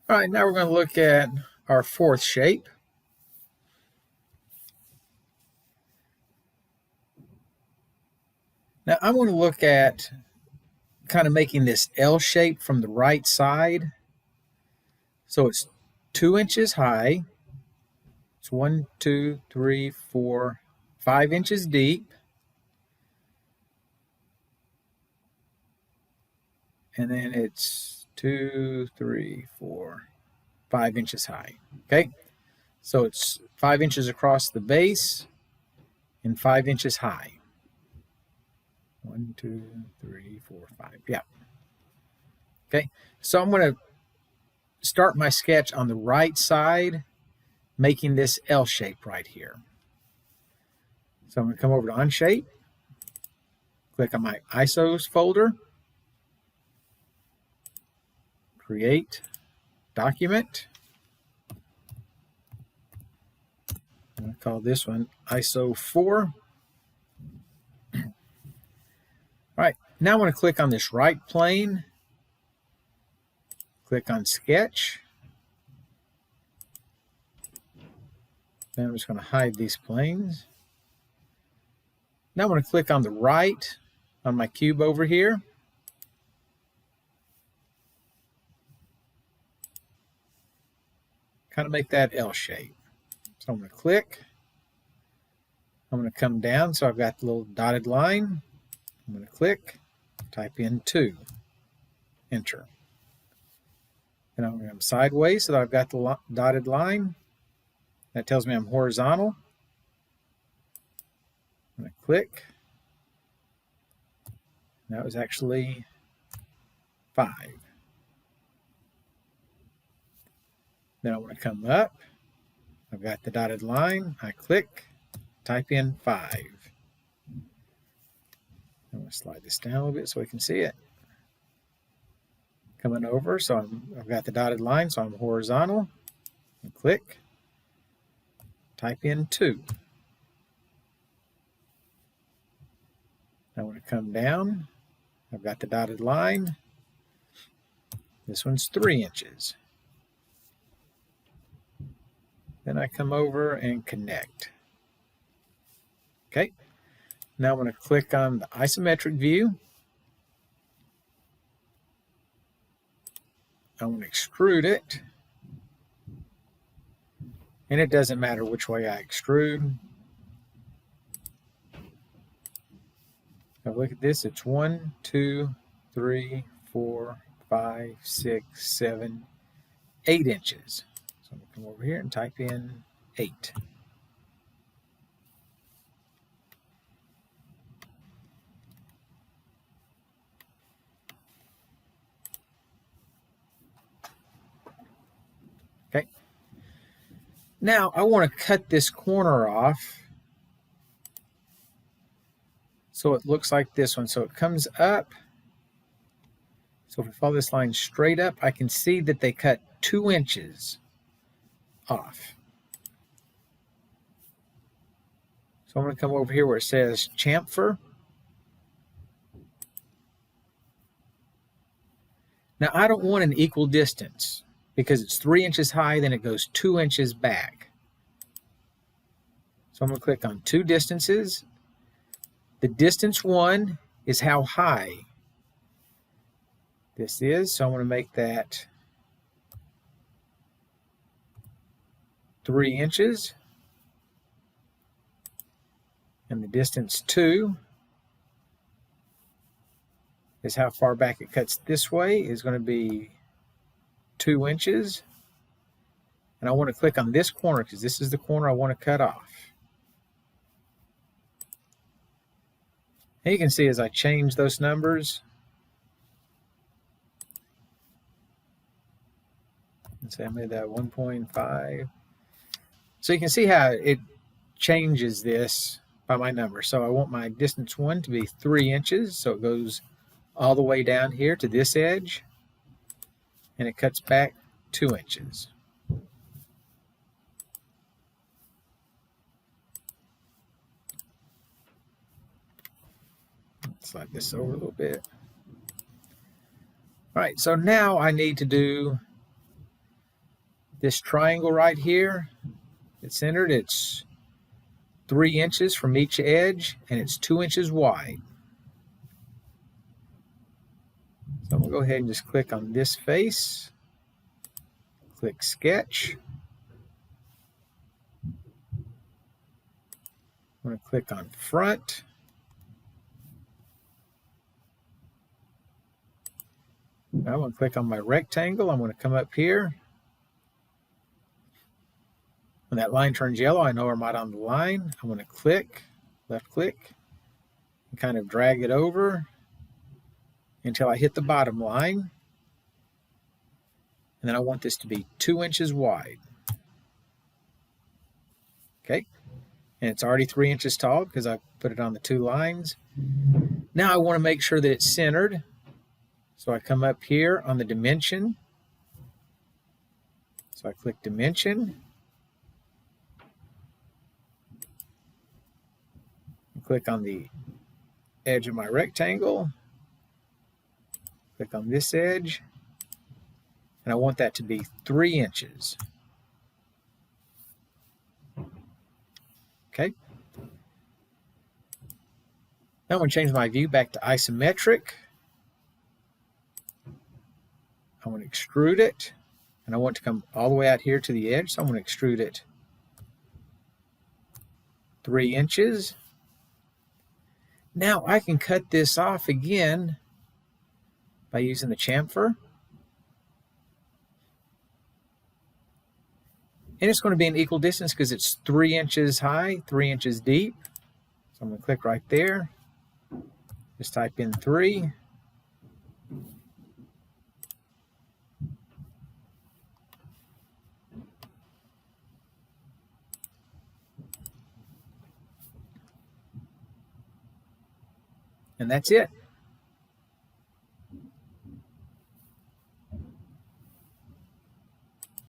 All right, now we're going to look at our fourth shape. Now I'm going to look at kind of making this L shape from the right side. So it's 2 inches high. It's 1, 2, 3, 4, 5 inches deep. And then it's 2, 3, 4, 5 inches high. Okay, so it's 5 inches across the base and 5 inches high. 1, 2, 3, 4, 5. Yeah. Okay, so I'm going to start my sketch on the right side, making this L shape right here. So I'm going to come over to Unshape, click on my ISOs folder, create document. I'm going to call this one ISO 4. All right, now I want to click on this right plane, click on Sketch. Then I'm just going to hide these planes. Now I'm going to click on the right on my cube over here. Kind of make that L shape. So I'm going to click. I'm going to come down so I've got the little dotted line. I'm going to click, type in 2, enter. Then I'm going to come sideways so that I've got the dotted line. That tells me I'm horizontal. I'm going to click. That was actually 5. Then I want to come up. I've got the dotted line. I click, type in 5. I'm going to slide this down a little bit so we can see it. Coming over, so I've got the dotted line, so I'm horizontal. And click, type in 2. I want to come down. I've got the dotted line. This one's 3 inches. Then I come over and connect. Okay. Now I'm going to click on the isometric view. I'm going to extrude it. And it doesn't matter which way I extrude. Now look at this. It's 1, 2, 3, 4, 5, 6, 7, 8 inches. So I'm going to come over here and type in 8. Okay. Now I want to cut this corner off so it looks like this one. So it comes up. So if I follow this line straight up, I can see that they cut 2 inches off. So I'm going to come over here where it says chamfer. Now I don't want an equal distance because it's 3 inches high, then it goes 2 inches back. So I'm going to click on 2 distances. The distance 1 is how high this is. So I'm going to make that 3 inches. And the distance 2 is how far back it cuts this way, is going to be 2 inches. And I want to click on this corner because this is the corner I want to cut off. And you can see as I change those numbers, let's say I made that 1.5. So you can see how it changes this by my number. So I want my distance 1 to be 3 inches. So it goes all the way down here to this edge. And it cuts back 2 inches. Slide this over a little bit. All right, so now I need to do This triangle right here, it's centered, it's 3 inches from each edge, and it's 2 inches wide. So I'm going to go ahead and just click on this face, click Sketch. I'm going to click on Front. Now I'm going to click on my rectangle. I'm going to come up here. When that line turns yellow, I know I'm right on the line. I'm going to click, left click, and kind of drag it over until I hit the bottom line. And then I want this to be 2 inches wide. Okay, and it's already 3 inches tall because I put it on the 2 lines. Now I want to make sure that it's centered. So I come up here on the dimension. So I click Dimension. Click on the edge of my rectangle. Click on this edge. And I want that to be 3 inches. Okay. Now I'm going to change my view back to isometric. I want to extrude it. And I want it to come all the way out here to the edge. So I'm going to extrude it 3 inches. Now I can cut this off again by using the chamfer. And it's going to be an equal distance because it's 3 inches high, 3 inches deep. So I'm going to click right there. Just type in 3. And that's it.